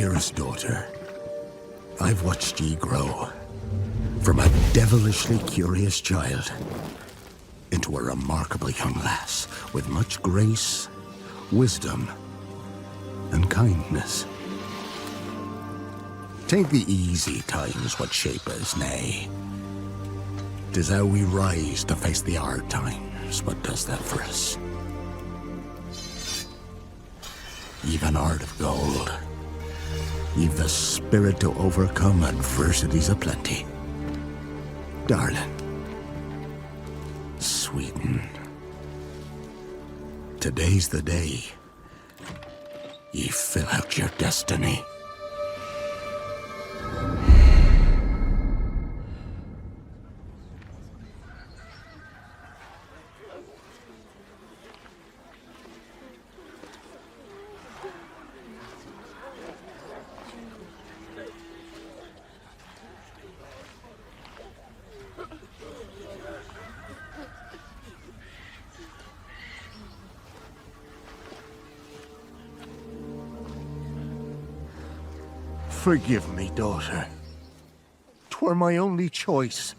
dearest daughter, I've watched ye grow from a devilishly curious child into a remarkably young lass with much grace, wisdom, and kindness. Take the easy times what shape us, nay. 'Tis how we rise to face the hard times what does that for us. You've an heart of gold. You've the spirit to overcome adversities aplenty. Darling. Sweeten. Today's the day ye fill out your destiny. Forgive me, daughter. 'Twere my only choice.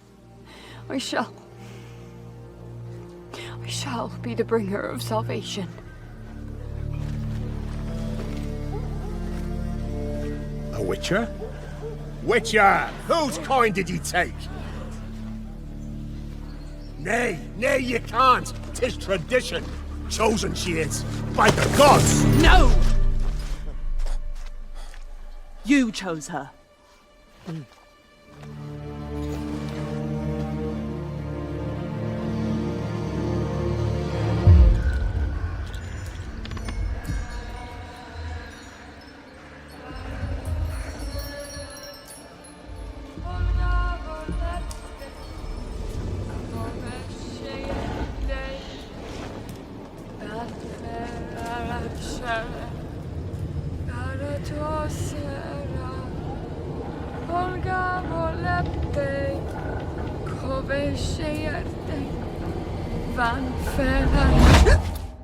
I shall be the bringer of salvation. A witcher? Witcher! Whose coin did ye take? Nay, you can't. 'Tis tradition. Chosen she is, by the gods! No! You chose her.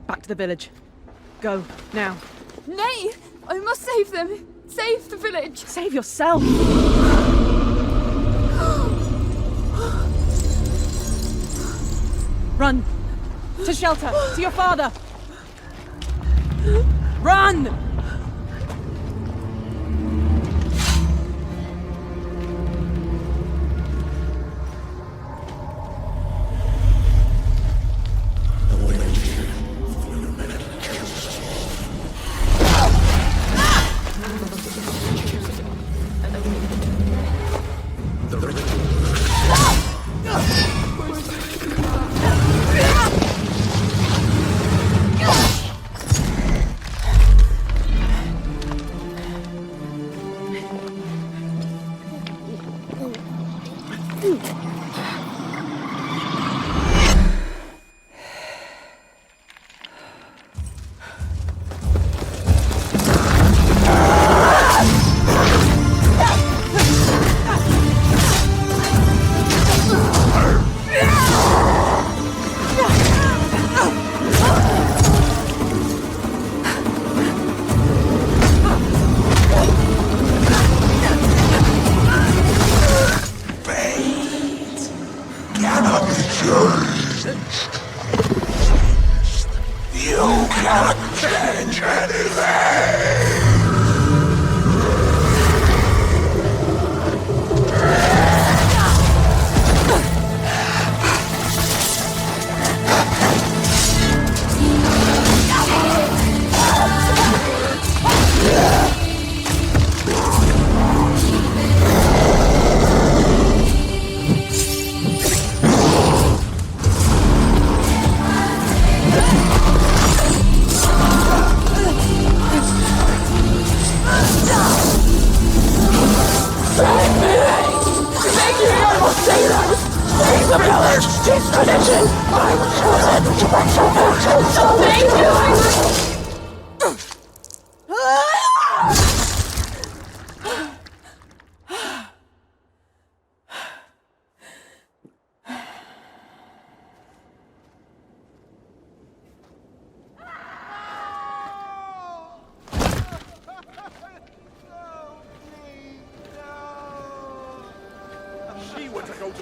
Back to the village. Go, now. Nay! I must save them! Save the village! Save yourself! Run! To shelter! To your father! Run!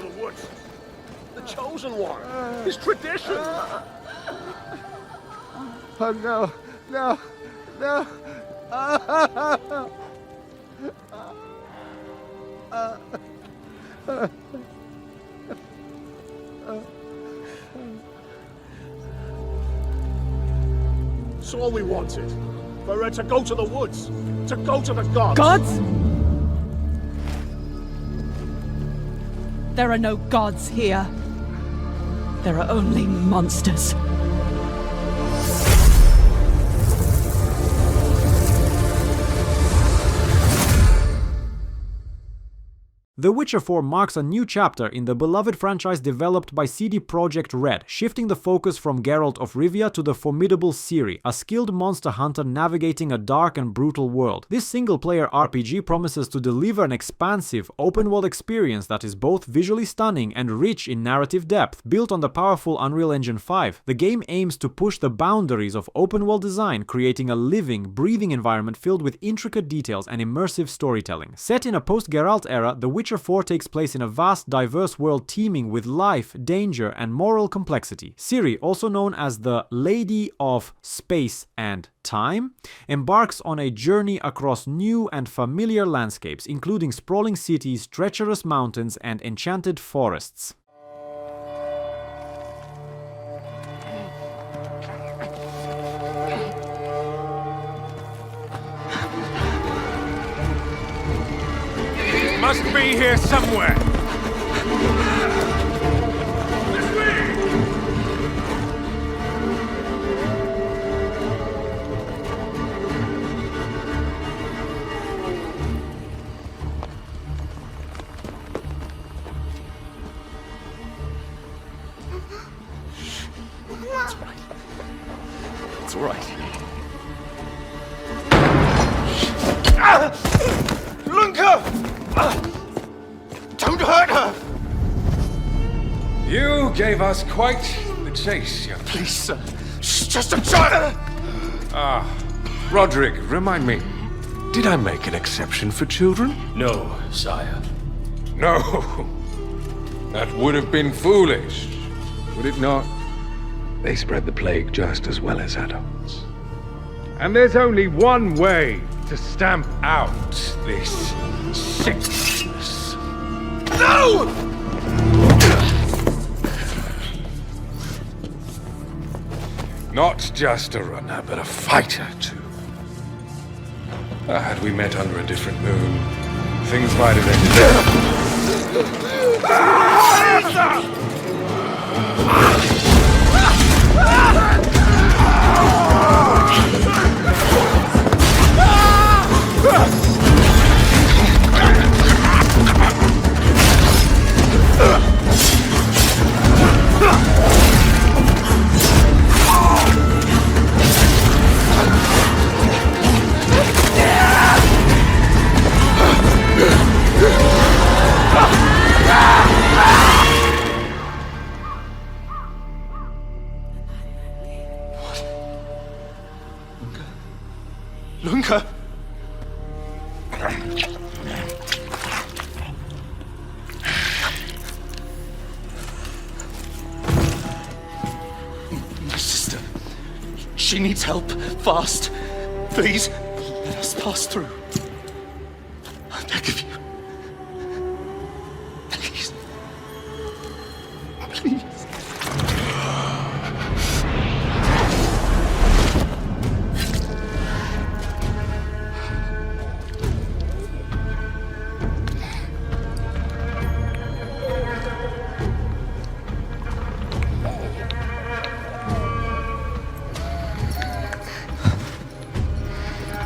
the woods. The chosen one. His tradition. Oh no, no, no. It's all we wanted. For her to go to the woods. To go to the gods. Gods? There are no gods here. There are only monsters. The Witcher 4 marks a new chapter in the beloved franchise developed by CD Projekt Red, shifting the focus from Geralt of Rivia to the formidable Ciri, a skilled monster hunter navigating a dark and brutal world. This single-player RPG promises to deliver an expansive, open-world experience that is both visually stunning and rich in narrative depth. Built on the powerful Unreal Engine 5, the game aims to push the boundaries of open-world design, creating a living, breathing environment filled with intricate details and immersive storytelling. Set in a post-Geralt era, The Witcher 4 takes place in a vast, diverse world teeming with life, danger, and moral complexity. Ciri, also known as the Lady of Space and Time, embarks on a journey across new and familiar landscapes, including sprawling cities, treacherous mountains, and enchanted forests. Must be here somewhere. It's all right. Lunka! Don't hurt her! You gave us quite the chase, young. Please, sir. She's just a child! Roderick, remind me, did I make an exception for children? No, sire. No. That would have been foolish, would it not? They spread the plague just as well as adults. And there's only one way to stamp out this sickness. No! Not just a runner, but a fighter, too. Had we met under a different moon, things might have ended Lunka! My sister. She needs help. Fast. Please, let us pass through. I beg of you. Please. Please.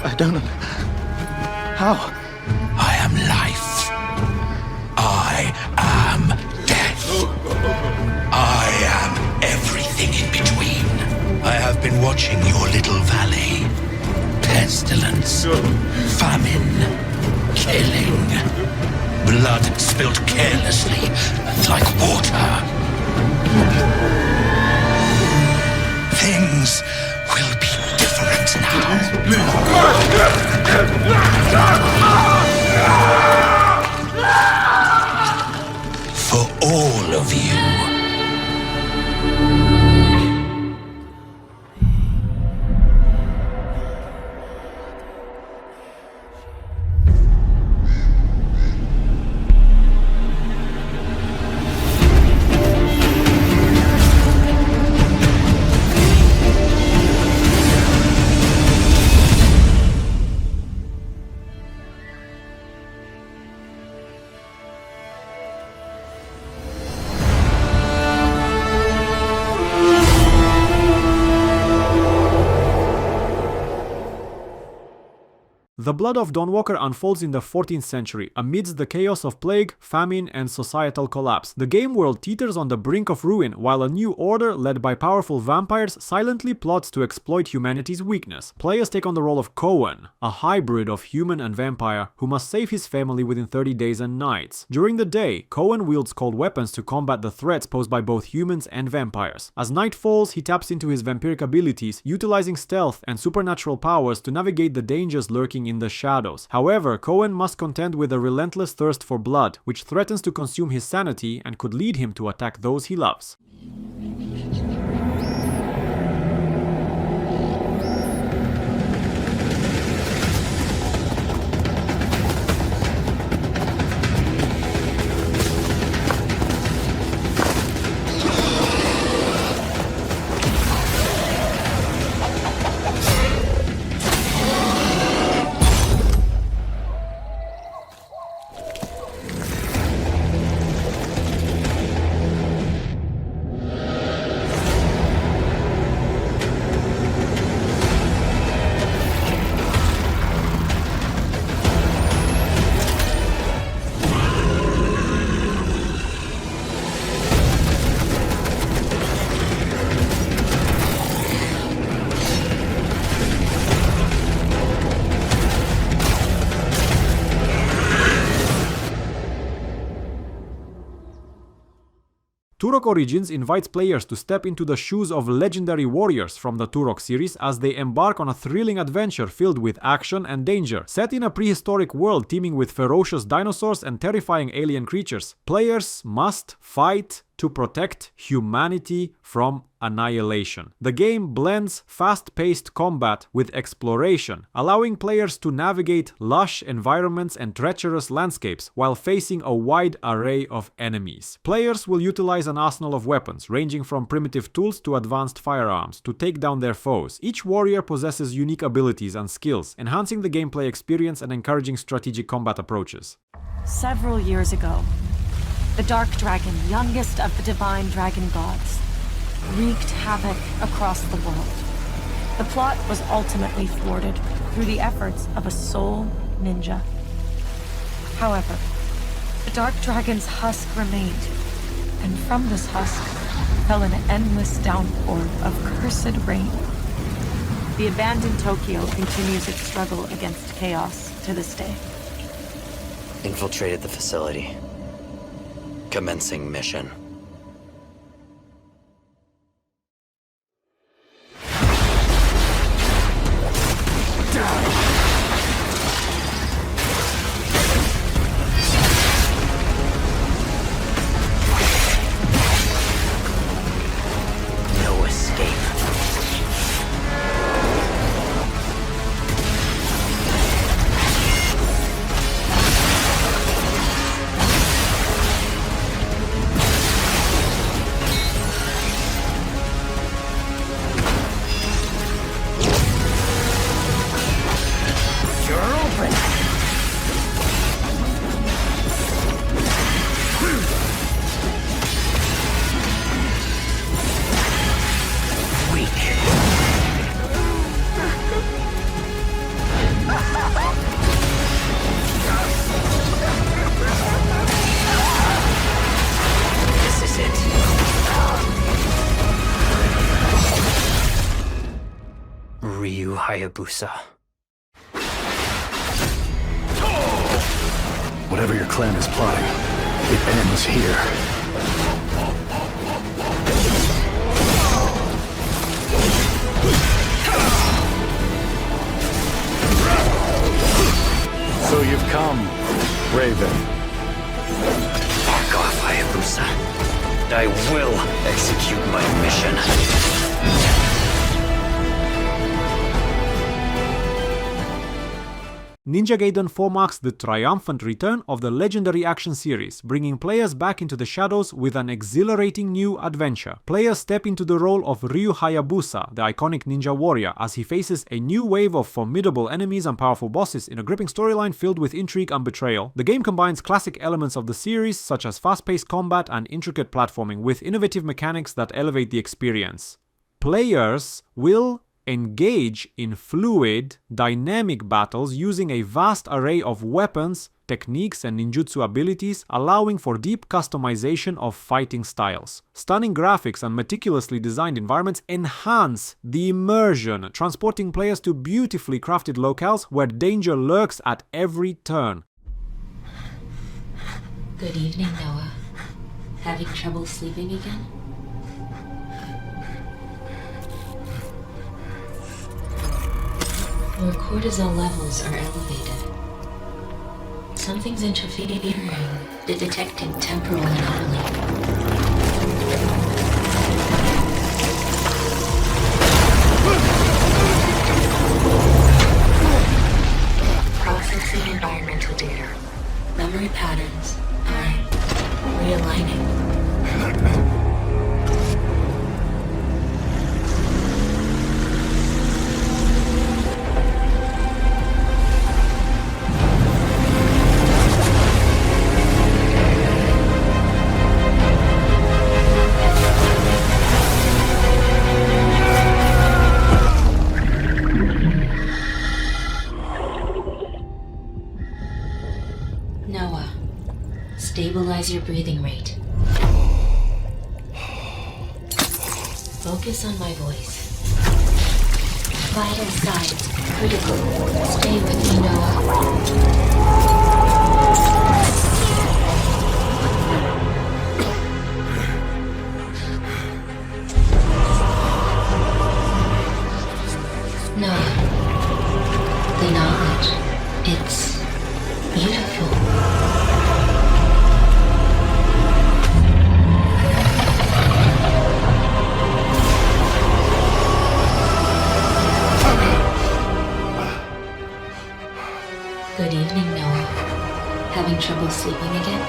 I don't know. How? I am life. I am death. I am everything in between. I have been watching your little valley. Pestilence, famine, killing. Blood spilled carelessly, like water. Things will be different now. For The Blood of Dawnwalker unfolds in the 14th century, amidst the chaos of plague, famine, and societal collapse. The game world teeters on the brink of ruin, while a new order, led by powerful vampires, silently plots to exploit humanity's weakness. Players take on the role of Cohen, a hybrid of human and vampire, who must save his family within 30 days and nights. During the day, Cohen wields cold weapons to combat the threats posed by both humans and vampires. As night falls, he taps into his vampiric abilities, utilizing stealth and supernatural powers to navigate the dangers lurking in the shadows. However, Cohen must contend with a relentless thirst for blood, which threatens to consume his sanity and could lead him to attack those he loves. Turok Origins invites players to step into the shoes of legendary warriors from the Turok series as they embark on a thrilling adventure filled with action and danger. Set in a prehistoric world teeming with ferocious dinosaurs and terrifying alien creatures, players must fight to protect humanity from annihilation. The game blends fast-paced combat with exploration, allowing players to navigate lush environments and treacherous landscapes while facing a wide array of enemies. Players will utilize an arsenal of weapons, ranging from primitive tools to advanced firearms, to take down their foes. Each warrior possesses unique abilities and skills, enhancing the gameplay experience and encouraging strategic combat approaches. Several years ago, the Dark Dragon, youngest of the divine dragon gods, wreaked havoc across the world. The plot was ultimately thwarted through the efforts of a sole ninja. However, the Dark Dragon's husk remained, and from this husk fell an endless downpour of cursed rain. The abandoned Tokyo continues its struggle against chaos to this day. Infiltrated the facility. Commencing mission. No escape. Hayabusa. Whatever your clan is plotting, it ends here. So you've come, Raven. Back off, Hayabusa. I will execute my mission. Ninja Gaiden 4 marks the triumphant return of the legendary action series, bringing players back into the shadows with an exhilarating new adventure. Players step into the role of Ryu Hayabusa, the iconic ninja warrior, as he faces a new wave of formidable enemies and powerful bosses in a gripping storyline filled with intrigue and betrayal. The game combines classic elements of the series, such as fast-paced combat and intricate platforming, with innovative mechanics that elevate the experience. Players will engage in fluid, dynamic battles using a vast array of weapons, techniques and ninjutsu abilities, allowing for deep customization of fighting styles. Stunning graphics and meticulously designed environments enhance the immersion, transporting players to beautifully crafted locales where danger lurks at every turn. Good evening, Noah. Having trouble sleeping again? Your cortisol levels are elevated. Something's interfering with detecting temporal anomaly. Processing environmental data. Memory patterns are realigning. Noah, stabilize your breathing rate. Focus on my voice. Vital signs critical. Stay with me, Noah. Noah, the knowledge, it's beautiful. Good evening, Noah. Having trouble sleeping again?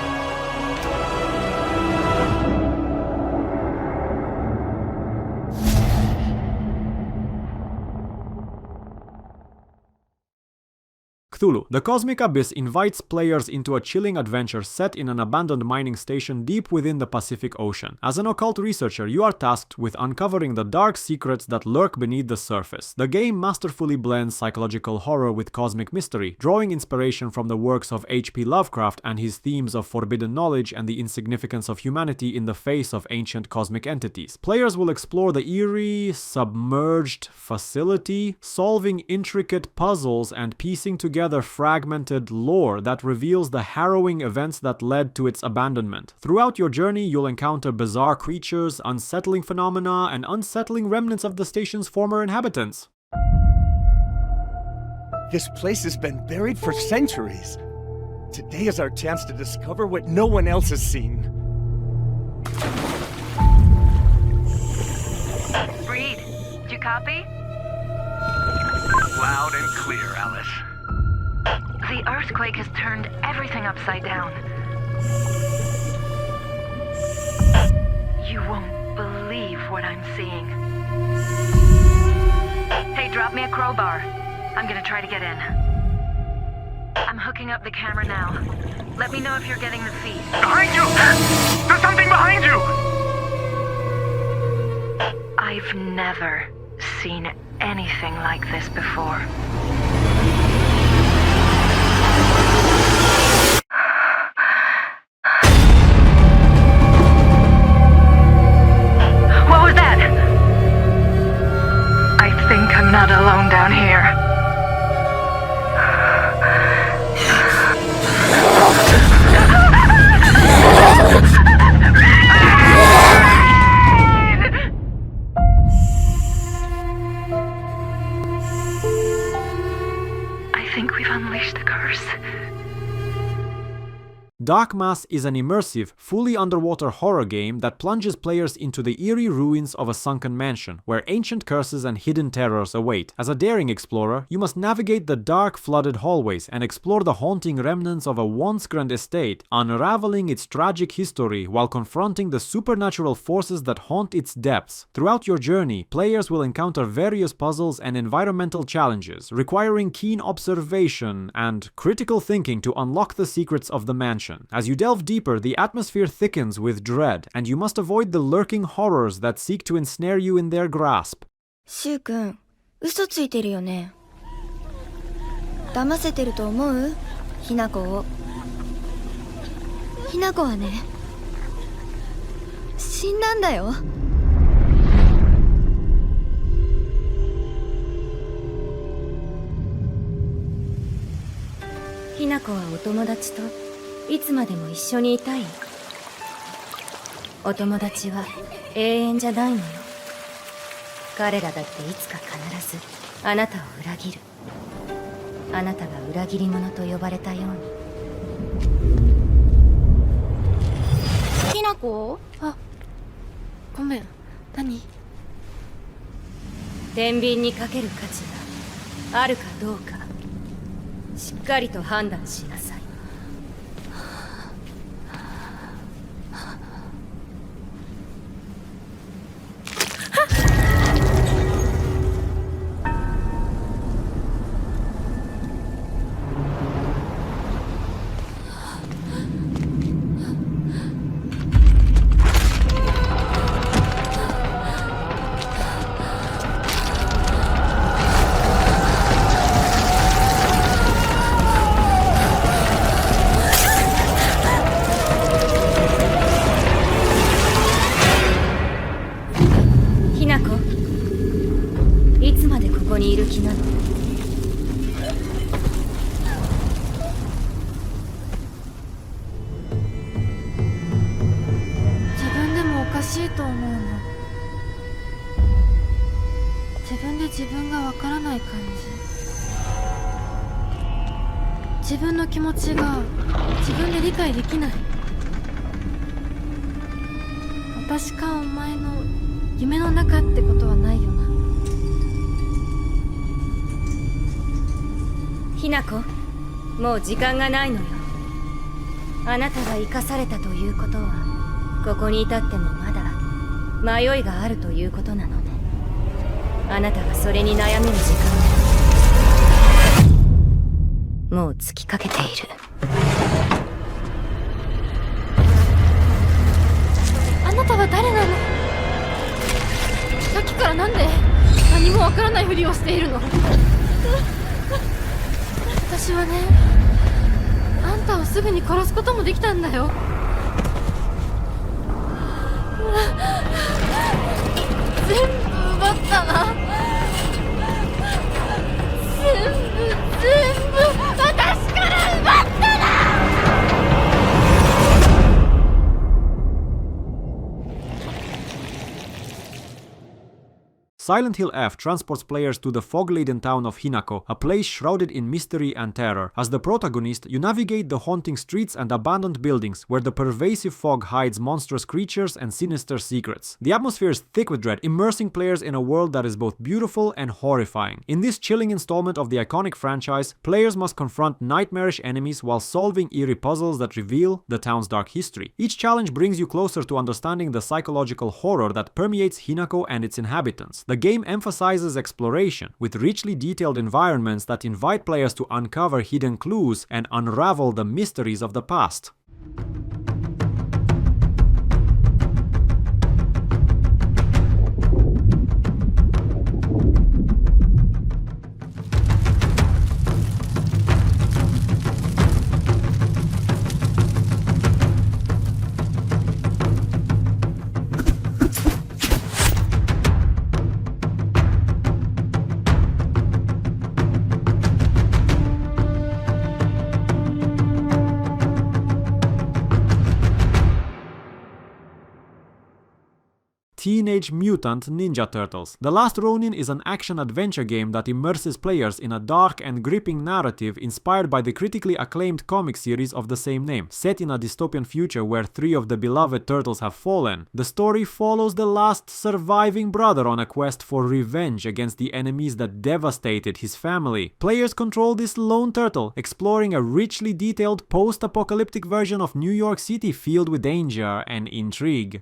Cthulhu. The Cosmic Abyss invites players into a chilling adventure set in an abandoned mining station deep within the Pacific Ocean. As an occult researcher, you are tasked with uncovering the dark secrets that lurk beneath the surface. The game masterfully blends psychological horror with cosmic mystery, drawing inspiration from the works of H.P. Lovecraft and his themes of forbidden knowledge and the insignificance of humanity in the face of ancient cosmic entities. Players will explore the eerie, submerged facility, solving intricate puzzles and piecing together fragmented lore that reveals the harrowing events that led to its abandonment. Throughout your journey, you'll encounter bizarre creatures, unsettling phenomena, and unsettling remnants of the station's former inhabitants. This place has been buried for centuries. Today is our chance to discover what no one else has seen. Reed, do you copy? Loud and clear, Alice. The earthquake has turned everything upside down. You won't believe what I'm seeing. Hey, drop me a crowbar. I'm gonna try to get in. I'm hooking up the camera now. Let me know if you're getting the feed. Behind you! There's something behind you! I've never seen anything like this before. What was that? I think I'm not alone down here. I think we've unleashed the curse. Dark Mass is an immersive, fully underwater horror game that plunges players into the eerie ruins of a sunken mansion, where ancient curses and hidden terrors await. As a daring explorer, you must navigate the dark, flooded hallways and explore the haunting remnants of a once grand estate, unraveling its tragic history while confronting the supernatural forces that haunt its depths. Throughout your journey, players will encounter various puzzles and environmental challenges, requiring keen observation and critical thinking to unlock the secrets of the mansion. As you delve deeper, the atmosphere thickens with dread, and you must avoid the lurking horrors that seek to ensnare you in their grasp. シュウ君、嘘ついてるよね。騙せてると思う？ひなこを。ひなこはね、死んだんだよ。ひなこはお友達といつまでも一緒にいたい。お友達は永遠じゃないのよ。彼らだっていつか必ずあなたを裏切る。あなたが裏切り者と呼ばれたように。ひなこ？あ、ごめん。何？天秤にかける価値があるかどうか、しっかりと判断しなさい。自分がわからない感じ。自分の気持ちが自分で理解できない。私かお前の夢の中ってことはないよな。ひなこ、もう時間がないのよ。あなたが生かされたということは、ここに至ってもまだ迷いがあるということなのね。あなたがそれに悩める時間がもう尽きかけている。あなたは誰なの？さっきからなんで何もわからないふりをしているの？私はね、あんたをすぐに殺すこともできたんだよ。全部奪ったな。全部私から奪ったな。Silent Hill F transports players to the fog-laden town of Hinako, a place shrouded in mystery and terror. As the protagonist, you navigate the haunting streets and abandoned buildings, where the pervasive fog hides monstrous creatures and sinister secrets. The atmosphere is thick with dread, immersing players in a world that is both beautiful and horrifying. In this chilling installment of the iconic franchise, players must confront nightmarish enemies while solving eerie puzzles that reveal the town's dark history. Each challenge brings you closer to understanding the psychological horror that permeates Hinako and its inhabitants. The game emphasizes exploration, with richly detailed environments that invite players to uncover hidden clues and unravel the mysteries of the past. Teenage Mutant Ninja Turtles. The Last Ronin is an action-adventure game that immerses players in a dark and gripping narrative inspired by the critically acclaimed comic series of the same name. Set in a dystopian future where 3 of the beloved turtles have fallen, the story follows the last surviving brother on a quest for revenge against the enemies that devastated his family. Players control this lone turtle, exploring a richly detailed post-apocalyptic version of New York City filled with danger and intrigue.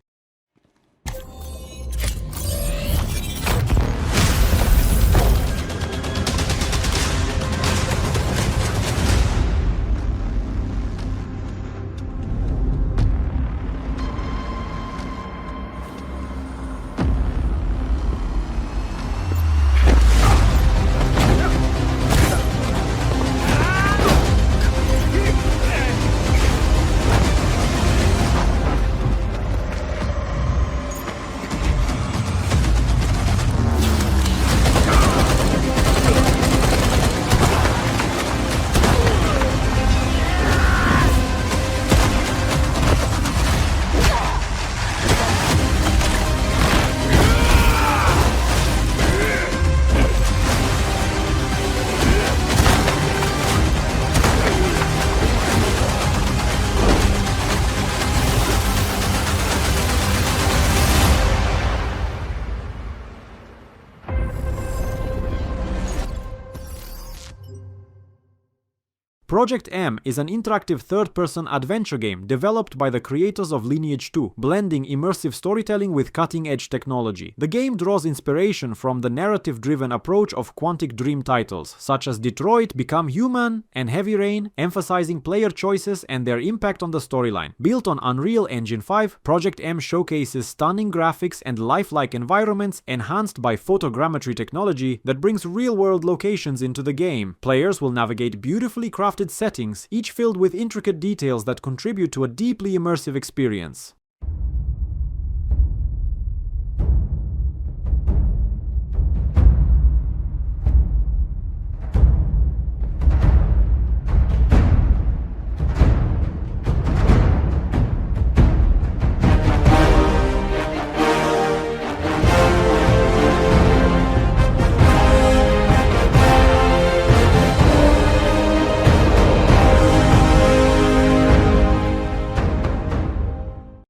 Project M is an interactive third-person adventure game developed by the creators of Lineage 2, blending immersive storytelling with cutting-edge technology. The game draws inspiration from the narrative-driven approach of Quantic Dream titles, such as Detroit, Become Human, and Heavy Rain, emphasizing player choices and their impact on the storyline. Built on Unreal Engine 5, Project M showcases stunning graphics and lifelike environments enhanced by photogrammetry technology that brings real-world locations into the game. Players will navigate beautifully crafted settings, each filled with intricate details that contribute to a deeply immersive experience.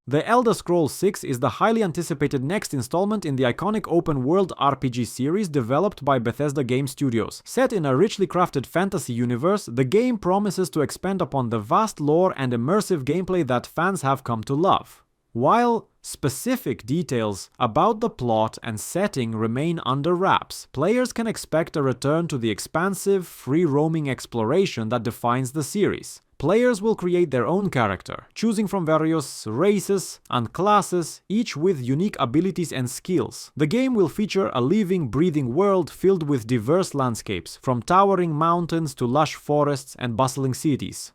The Elder Scrolls 6 is the highly anticipated next installment in the iconic open-world RPG series developed by Bethesda Game Studios. Set in a richly crafted fantasy universe, the game promises to expand upon the vast lore and immersive gameplay that fans have come to love. While specific details about the plot and setting remain under wraps, players can expect a return to the expansive, free-roaming exploration that defines the series. Players will create their own character, choosing from various races and classes, each with unique abilities and skills. The game will feature a living, breathing world filled with diverse landscapes, from towering mountains to lush forests and bustling cities.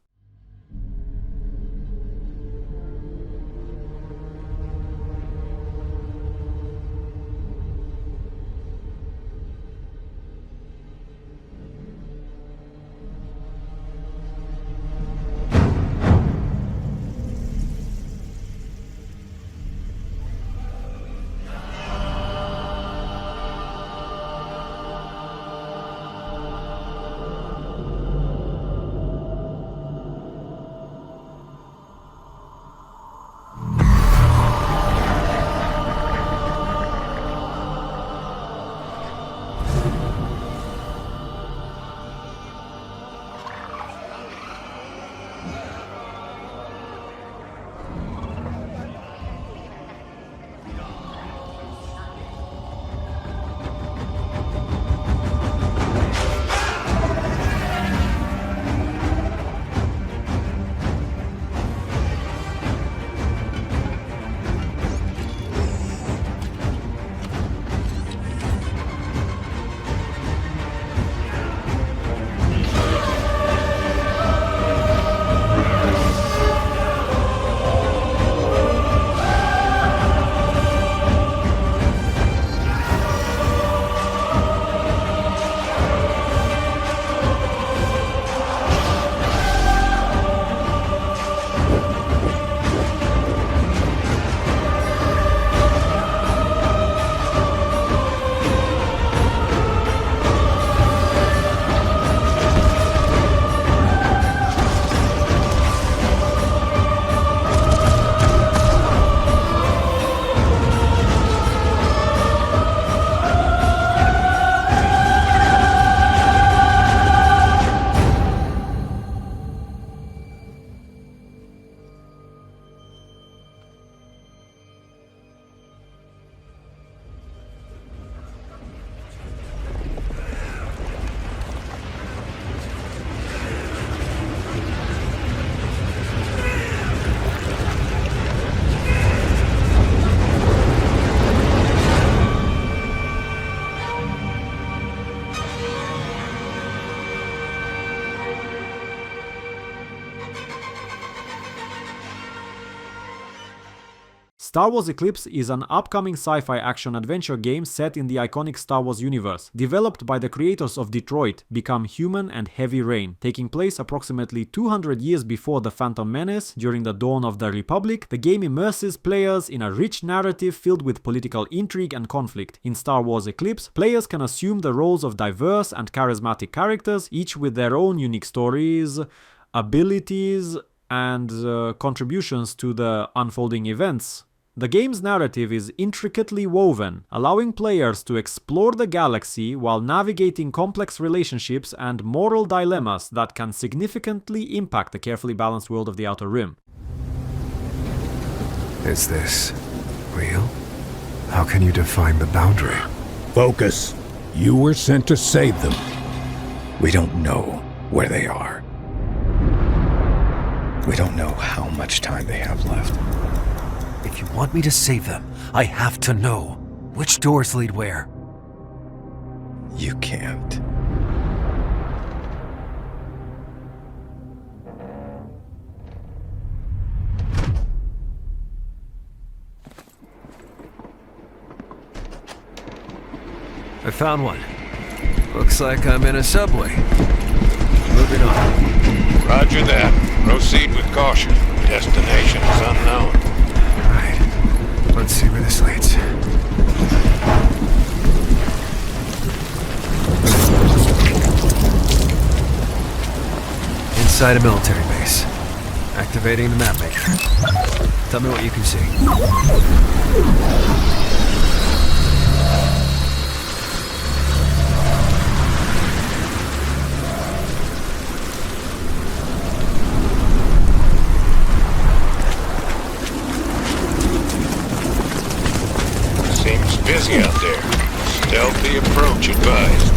Star Wars Eclipse is an upcoming sci-fi action-adventure game set in the iconic Star Wars universe, developed by the creators of Detroit, Become Human, and Heavy Rain. Taking place approximately 200 years before The Phantom Menace, during the dawn of the Republic, the game immerses players in a rich narrative filled with political intrigue and conflict. In Star Wars Eclipse, players can assume the roles of diverse and charismatic characters, each with their own unique stories, abilities, and contributions to the unfolding events The game's narrative is intricately woven, allowing players to explore the galaxy while navigating complex relationships and moral dilemmas that can significantly impact the carefully balanced world of the Outer Rim. Is this real? How can you define the boundary? Focus. You were sent to save them. We don't know where they are. We don't know how much time they have left. If you want me to save them, I have to know which doors lead where. You can't. I found one. Looks like I'm in a subway. Moving on. Roger that. Proceed with caution. Destination is unknown. Right. Let's see where this leads. Inside a military base. Activating the map maker. Tell me what you can see. Busy out there. Stealthy approach advised.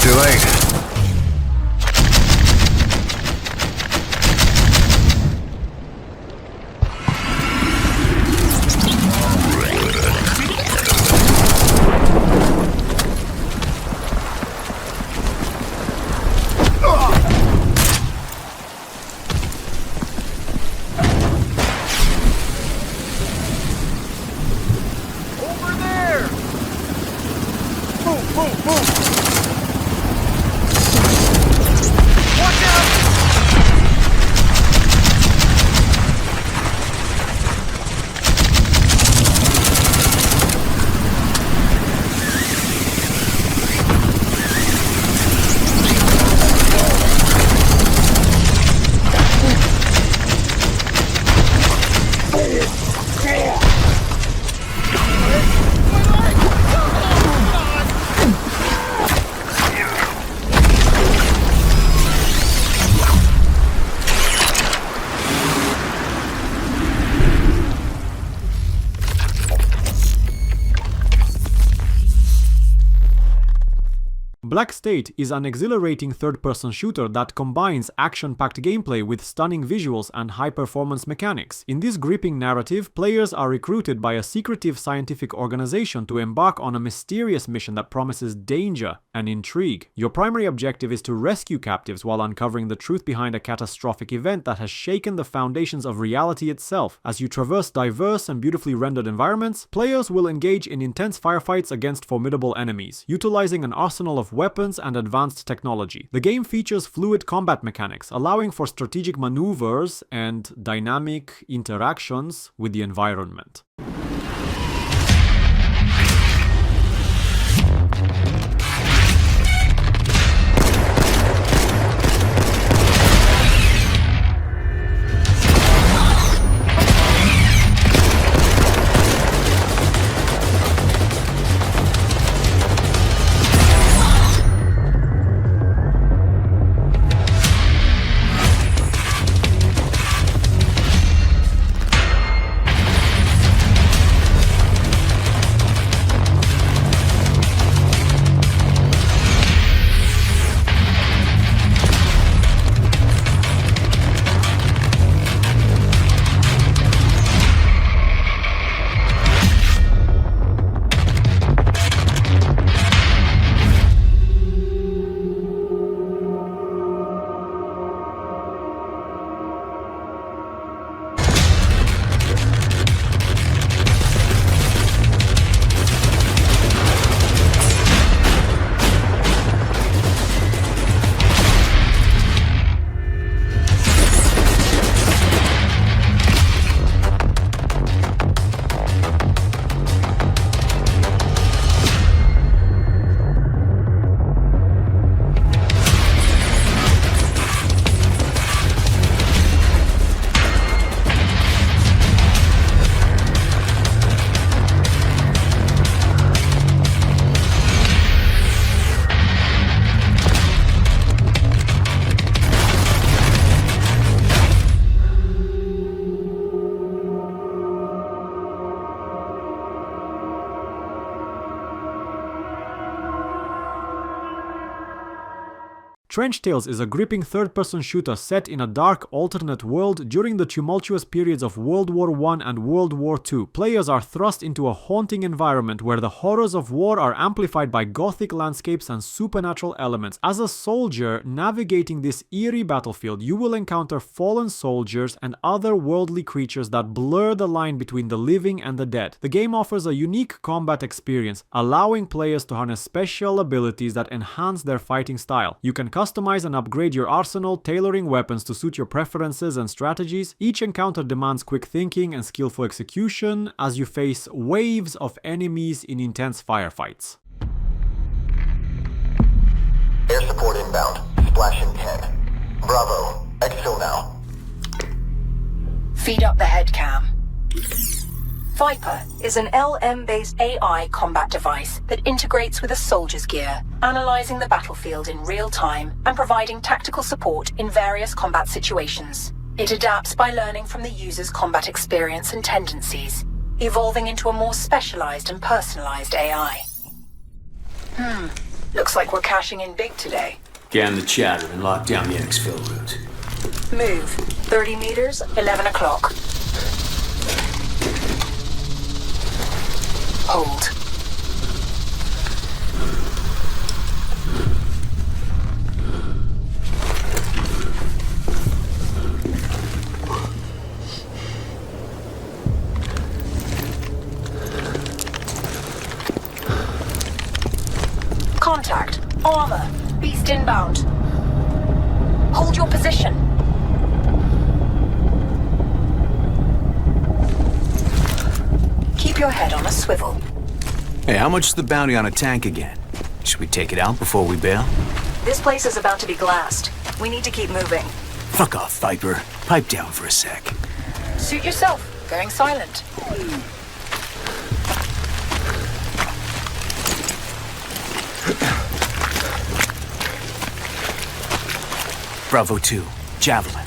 Too late. Black State is an exhilarating third-person shooter that combines action-packed gameplay with stunning visuals and high-performance mechanics. In this gripping narrative, players are recruited by a secretive scientific organization to embark on a mysterious mission that promises danger and intrigue. Your primary objective is to rescue captives while uncovering the truth behind a catastrophic event that has shaken the foundations of reality itself. As you traverse diverse and beautifully rendered environments, players will engage in intense firefights against formidable enemies, utilizing an arsenal of weapons and advanced technology. The game features fluid combat mechanics, allowing for strategic maneuvers and dynamic interactions with the environment. Trench Tales is a gripping third-person shooter set in a dark alternate world during the tumultuous periods of World War I and World War II. Players are thrust into a haunting environment where the horrors of war are amplified by gothic landscapes and supernatural elements. As a soldier navigating this eerie battlefield, you will encounter fallen soldiers and other worldly creatures that blur the line between the living and the dead. The game offers a unique combat experience, allowing players to harness special abilities that enhance their fighting style. You can customize and upgrade your arsenal, tailoring weapons to suit your preferences and strategies. Each encounter demands quick thinking and skillful execution as you face waves of enemies in intense firefights. Air support inbound. Splash in 10. Bravo. Exfil now. Feed up the head cam. Viper is an LM-based AI combat device that integrates with a soldier's gear, analyzing the battlefield in real time and providing tactical support in various combat situations. It adapts by learning from the user's combat experience and tendencies, evolving into a more specialized and personalized AI. Looks like we're cashing in big today. Scan the chatter and lock down the exfil route. Move. 30 meters, 11 o'clock. Hold. Contact. Armor. Beast inbound. Hold your position. Keep your head on a swivel. Hey, how much is the bounty on a tank again? Should we take it out before we bail? This place is about to be glassed. We need to keep moving. Fuck off, Viper. Pipe down for a sec. Suit yourself. Going silent. Bravo 2. Javelin.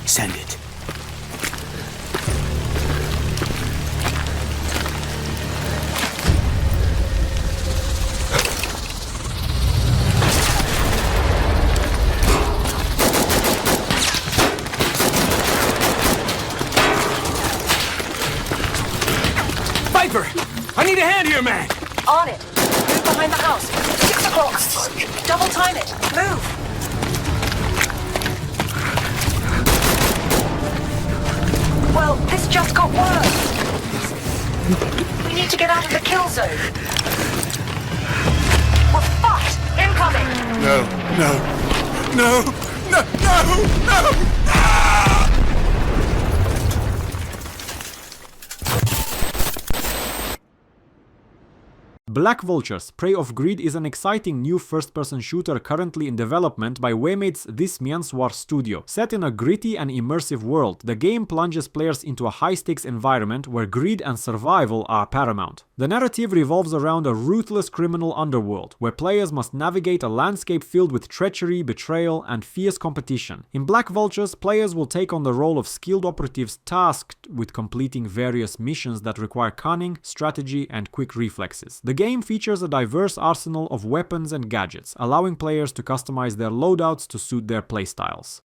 Send it. Viper! I need a hand here, man! On it. Move behind the house. 6 o'clock. Double time it. Move. Well, this just got worse. We need to get out of the kill zone. We're fucked. Incoming. No. Black Vultures, Prey of Greed is an exciting new first-person shooter currently in development by Waymate's This M.O.Z.I studio. Set in a gritty and immersive world, the game plunges players into a high-stakes environment where greed and survival are paramount. The narrative revolves around a ruthless criminal underworld, where players must navigate a landscape filled with treachery, betrayal, and fierce competition. In Black Vultures, players will take on the role of skilled operatives tasked with completing various missions that require cunning, strategy, and quick reflexes. The game features a diverse arsenal of weapons and gadgets, allowing players to customize their loadouts to suit their playstyles.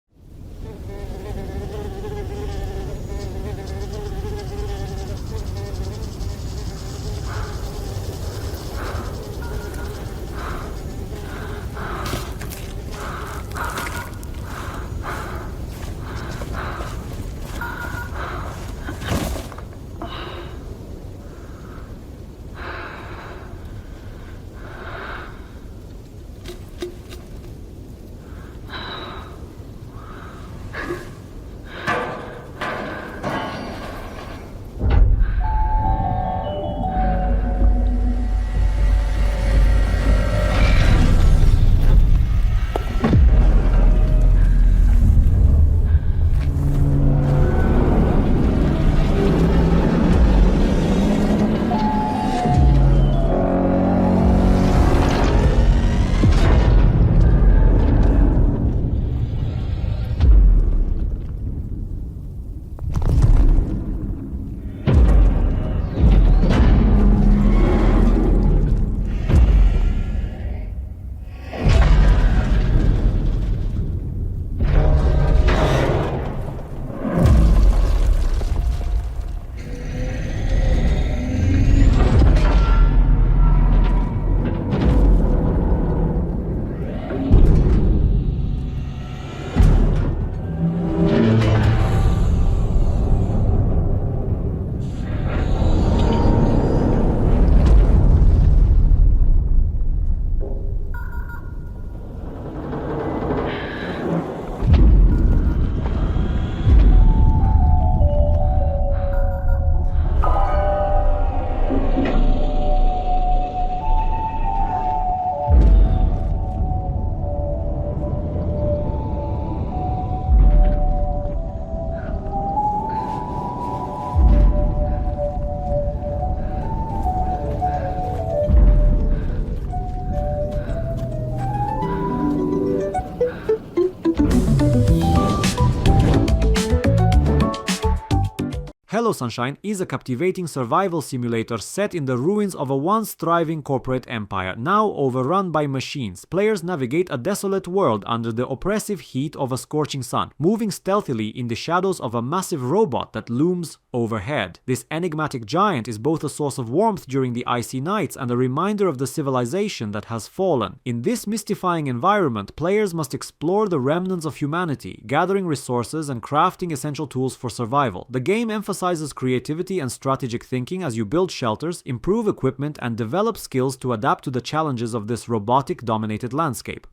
Hello Sunshine is a captivating survival simulator set in the ruins of a once thriving corporate empire, now overrun by machines. Players navigate a desolate world under the oppressive heat of a scorching sun, moving stealthily in the shadows of a massive robot that looms overhead. This enigmatic giant is both a source of warmth during the icy nights and a reminder of the civilization that has fallen. In this mystifying environment, players must explore the remnants of humanity, gathering resources and crafting essential tools for survival. The game emphasizes creativity and strategic thinking as you build shelters, improve equipment, and develop skills to adapt to the challenges of this robotic-dominated landscape.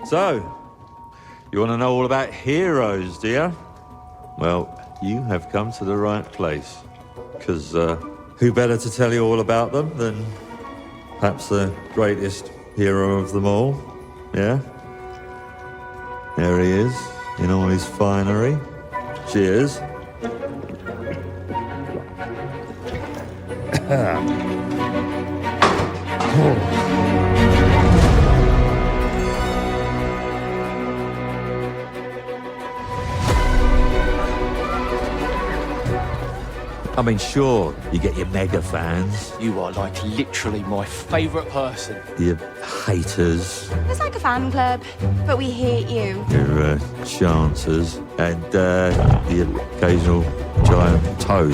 So, you want to know all about heroes, do you? Well, you have come to the right place. Because who better to tell you all about them than perhaps the greatest hero of them all? Yeah? There he is, in all his finery. Cheers. I mean, sure, you get your mega fans, You are like literally my favourite person. your haters, It's like a fan club, but we hate you. your chancers, and the occasional giant toad,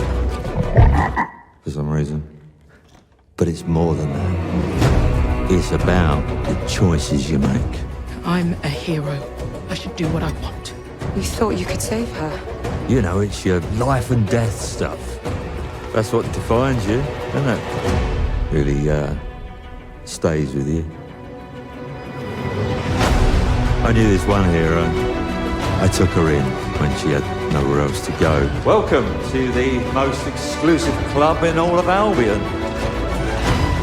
for some reason. But it's more than that. It's about the choices you make. I'm a hero. I should do what I want. You thought you could save her? You know, it's your life and death stuff. That's what defines you, isn't it? Really, stays with you. I knew this one hero. I took her in when she had nowhere else to go. Welcome to the most exclusive club in all of Albion.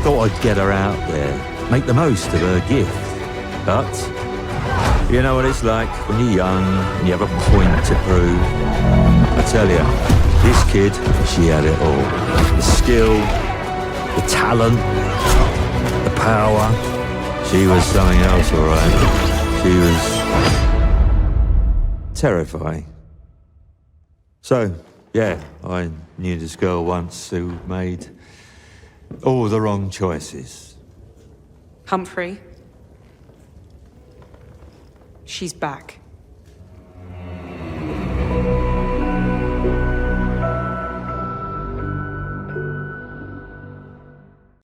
Thought I'd get her out there, make the most of her gift. But you know what it's like when you're young and you have a point to prove. I tell you, this kid, she had it all. The skill, the talent, the power. She was something else, all right. She was terrifying. So, yeah, I knew this girl once who made all the wrong choices. Humphrey? She's back.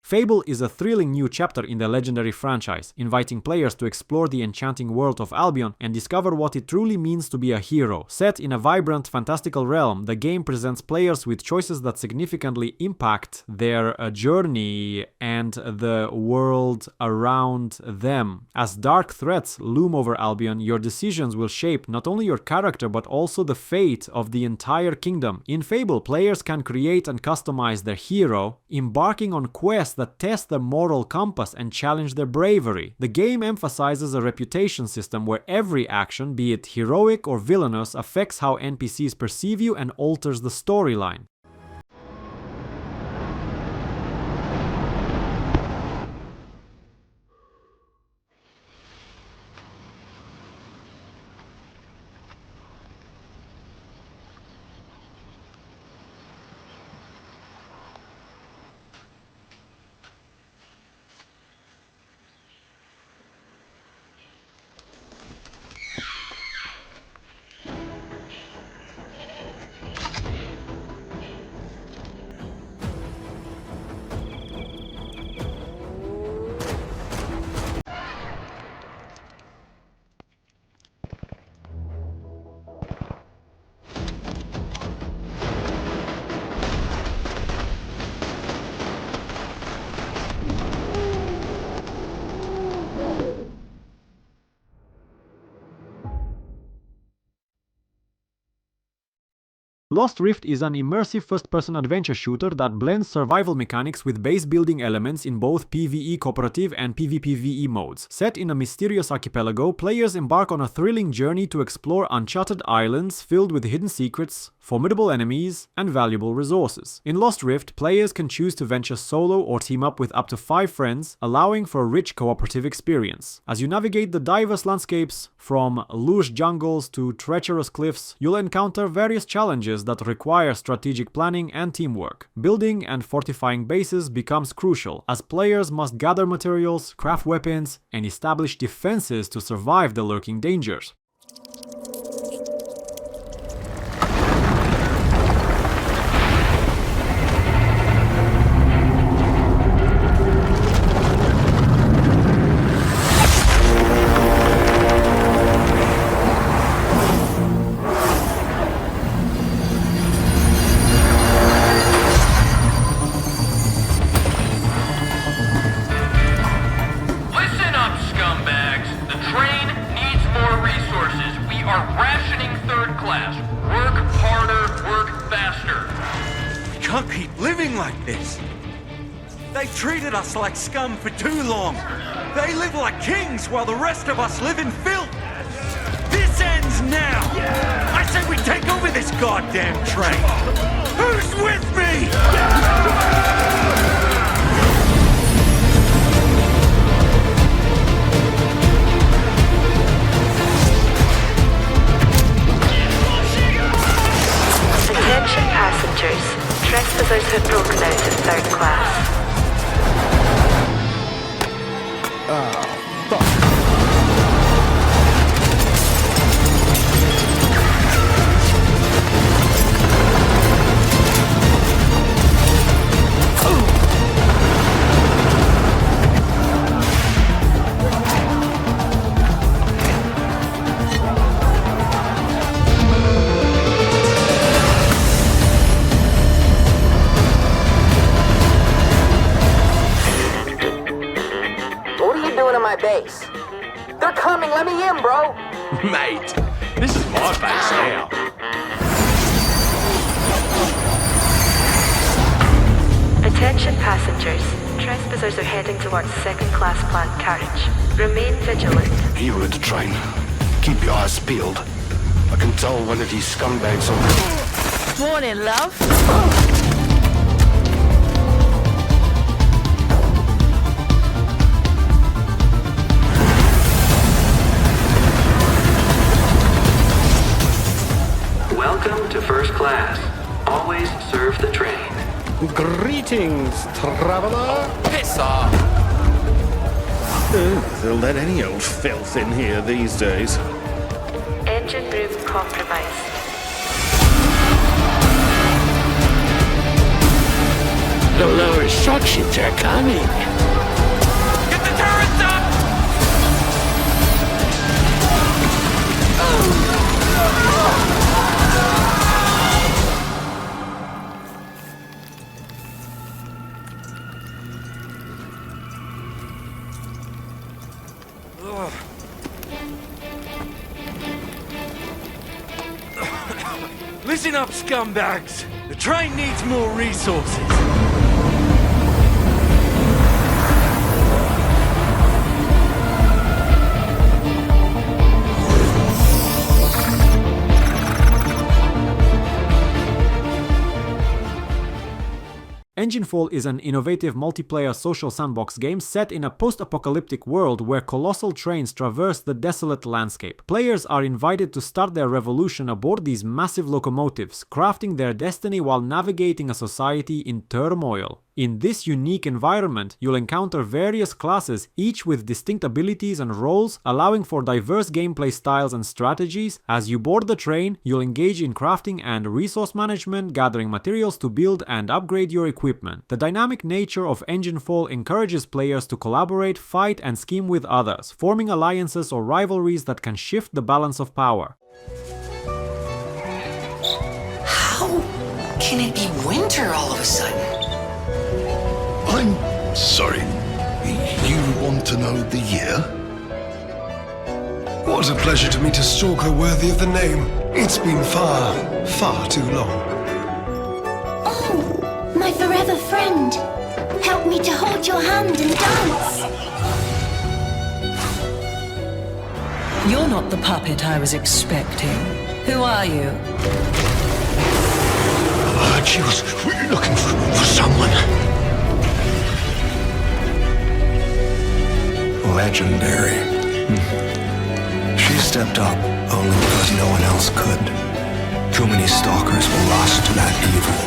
Fable is a thrilling new chapter in the legendary franchise, inviting players to explore the enchanting world of Albion and discover what it truly means to be a hero. Set in a vibrant, fantastical realm, the game presents players with choices that significantly impact their journey and the world around them. As dark threats loom over Albion, your decisions will shape not only your character but also the fate of the entire kingdom. In Fable, players can create and customize their hero, embarking on quests that test their moral compass and challenge their bravery. The game emphasizes a reputation system where every action, be it heroic or villainous, affects how NPCs perceive you and alters the storyline. Lost Rift is an immersive first-person adventure shooter that blends survival mechanics with base-building elements in both PvE cooperative and PvPvE modes. Set in a mysterious archipelago, players embark on a thrilling journey to explore uncharted islands filled with hidden secrets, formidable enemies, and valuable resources. In Lost Rift, players can choose to venture solo or team up with up to 5 friends, allowing for a rich cooperative experience. As you navigate the diverse landscapes, from lush jungles to treacherous cliffs, you'll encounter various challenges that require strategic planning and teamwork. Building and fortifying bases becomes crucial, as players must gather materials, craft weapons, and establish defenses to survive the lurking dangers. Us like scum for too long. They live like kings while the rest of us live in filth. This ends now. I say we take over this goddamn train. Who's with me? Attention passengers. Trespassers have broken out of third class. Base. They're coming, let me in, bro! Mate, this is my base now. Attention passengers. Trespassers are heading towards second-class planned carriage. Remain vigilant. You at the train. Keep your eyes peeled. I can tell one of these scumbags on... Morning, love. Welcome to first class. Always serve the train. Greetings, traveler. Piss off. They'll let any old filth in here these days. Engine room compromised. The lower structures are coming. Get the turrets up! Listen up, scumbags! The train needs more resources. Enginefall is an innovative multiplayer social sandbox game set in a post-apocalyptic world where colossal trains traverse the desolate landscape. Players are invited to start their revolution aboard these massive locomotives, crafting their destiny while navigating a society in turmoil. In this unique environment, you'll encounter various classes, each with distinct abilities and roles, allowing for diverse gameplay styles and strategies. As you board the train, you'll engage in crafting and resource management, gathering materials to build and upgrade your equipment. The dynamic nature of Enginefall encourages players to collaborate, fight, and scheme with others, forming alliances or rivalries that can shift the balance of power. How can it be winter all of a sudden? I'm sorry. You want to know the year? What a pleasure to meet a stalker worthy of the name. It's been far, far too long. Oh, my forever friend. Help me to hold your hand and dance. You're not the puppet I was expecting. Who are you? She was looking for someone. Legendary. She stepped up only because no one else could. Too many stalkers were lost to that evil.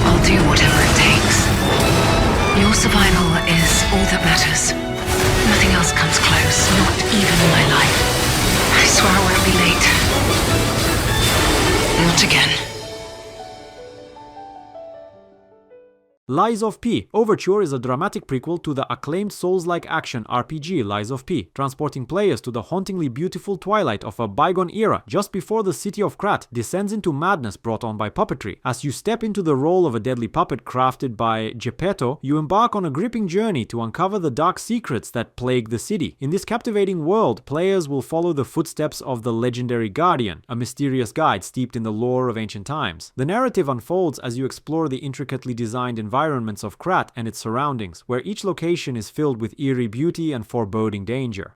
I'll do whatever it takes. Your survival is all that matters. Nothing else comes close, not even my life. I swear I won't be late. Not again. Lies of P. Overture is a dramatic prequel to the acclaimed Souls-like action RPG Lies of P, transporting players to the hauntingly beautiful twilight of a bygone era just before the city of Krat descends into madness brought on by puppetry. As you step into the role of a deadly puppet crafted by Geppetto, you embark on a gripping journey to uncover the dark secrets that plague the city. In this captivating world, players will follow the footsteps of the legendary Guardian, a mysterious guide steeped in the lore of ancient times. The narrative unfolds as you explore the intricately designed environments of Krat and its surroundings, where each location is filled with eerie beauty and foreboding danger.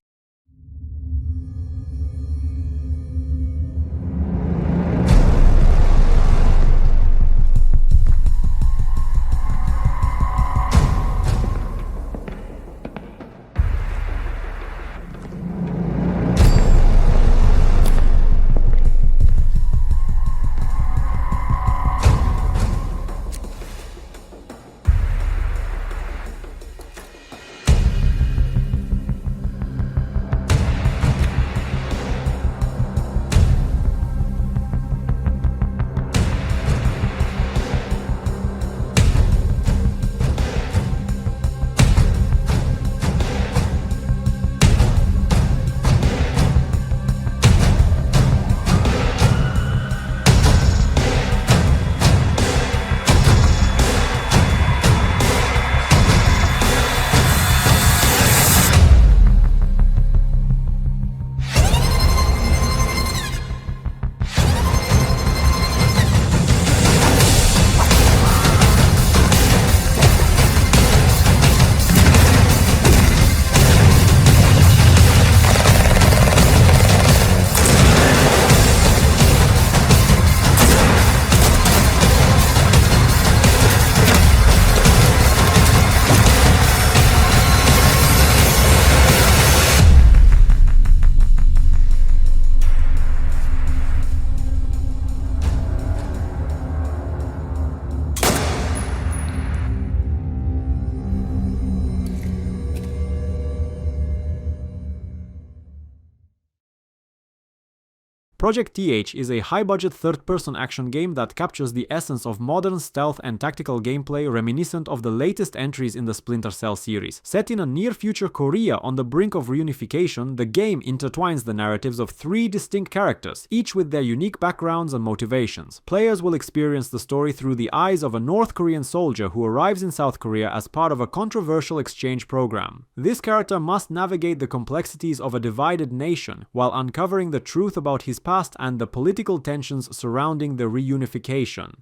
Project TH is a high-budget third-person action game that captures the essence of modern stealth and tactical gameplay reminiscent of the latest entries in the Splinter Cell series. Set in a near-future Korea on the brink of reunification, the game intertwines the narratives of three distinct characters, each with their unique backgrounds and motivations. Players will experience the story through the eyes of a North Korean soldier who arrives in South Korea as part of a controversial exchange program. This character must navigate the complexities of a divided nation, while uncovering the truth about his past and the political tensions surrounding the reunification.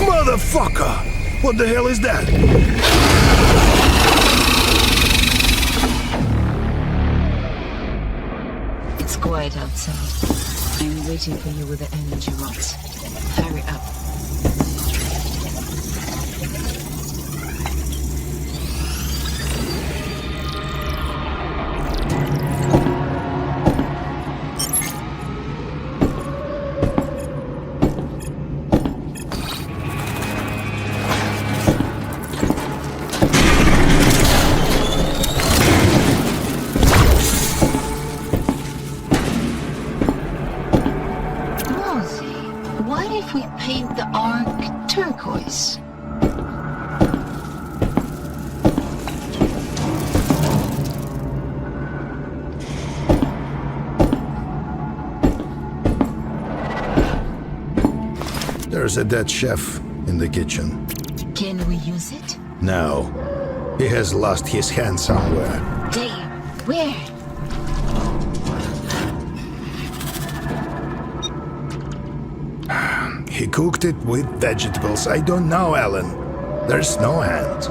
Motherfucker! What the hell is that? It's quiet outside. I'm waiting for you with the energy rocks. Hurry up. Turquoise. There's a dead chef in the kitchen. Can we use it? No. He has lost his hand somewhere. Damn, where? He cooked it with vegetables. I don't know, Alan. There's no hand.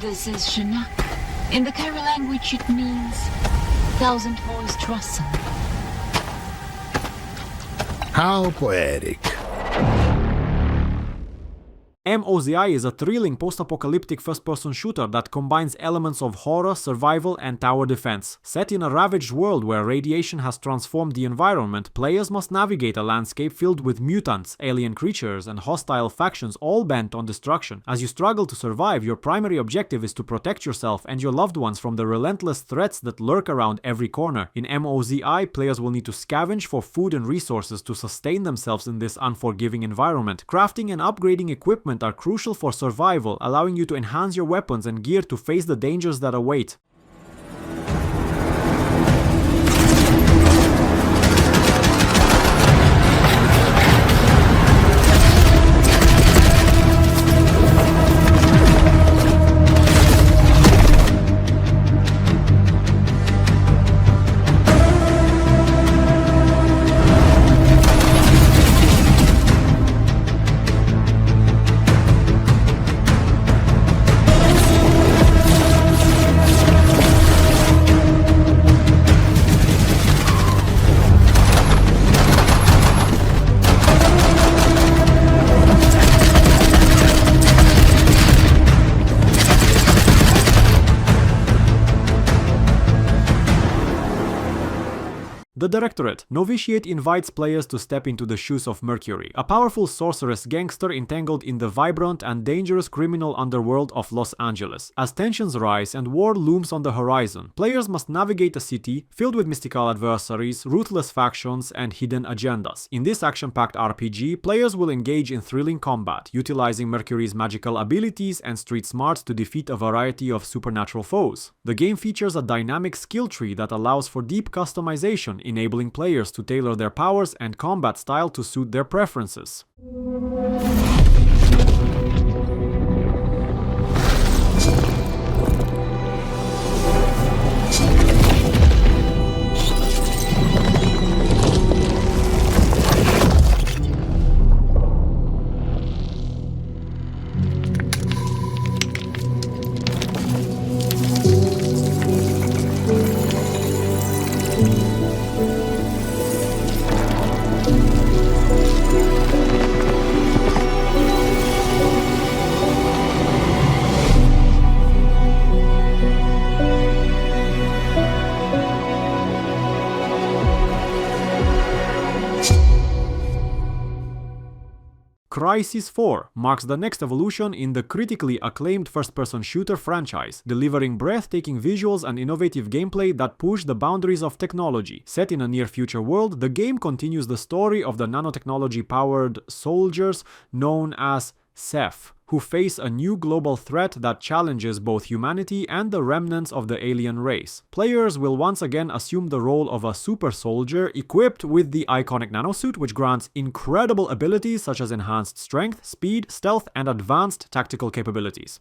This is Shinnok. In the Kara language, it means thousand-voiced rustle. How poetic. M.O.Z.I is a thrilling post-apocalyptic first-person shooter that combines elements of horror, survival, and tower defense. Set in a ravaged world where radiation has transformed the environment, players must navigate a landscape filled with mutants, alien creatures, and hostile factions all bent on destruction. As you struggle to survive, your primary objective is to protect yourself and your loved ones from the relentless threats that lurk around every corner. In M.O.Z.I, players will need to scavenge for food and resources to sustain themselves in this unforgiving environment. Crafting and upgrading equipment are crucial for survival, allowing you to enhance your weapons and gear to face the dangers that await. The Directorate. Novitiate invites players to step into the shoes of Mercury, a powerful sorceress gangster entangled in the vibrant and dangerous criminal underworld of Los Angeles. As tensions rise and war looms on the horizon, players must navigate a city filled with mystical adversaries, ruthless factions, and hidden agendas. In this action-packed RPG, players will engage in thrilling combat, utilizing Mercury's magical abilities and street smarts to defeat a variety of supernatural foes. The game features a dynamic skill tree that allows for deep customization, enabling players to tailor their powers and combat style to suit their preferences. Crysis 4 marks the next evolution in the critically acclaimed first-person shooter franchise, delivering breathtaking visuals and innovative gameplay that push the boundaries of technology. Set in a near-future world, the game continues the story of the nanotechnology-powered soldiers known as Ceph, who face a new global threat that challenges both humanity and the remnants of the alien race. Players will once again assume the role of a super soldier equipped with the iconic nanosuit, which grants incredible abilities such as enhanced strength, speed, stealth, and advanced tactical capabilities.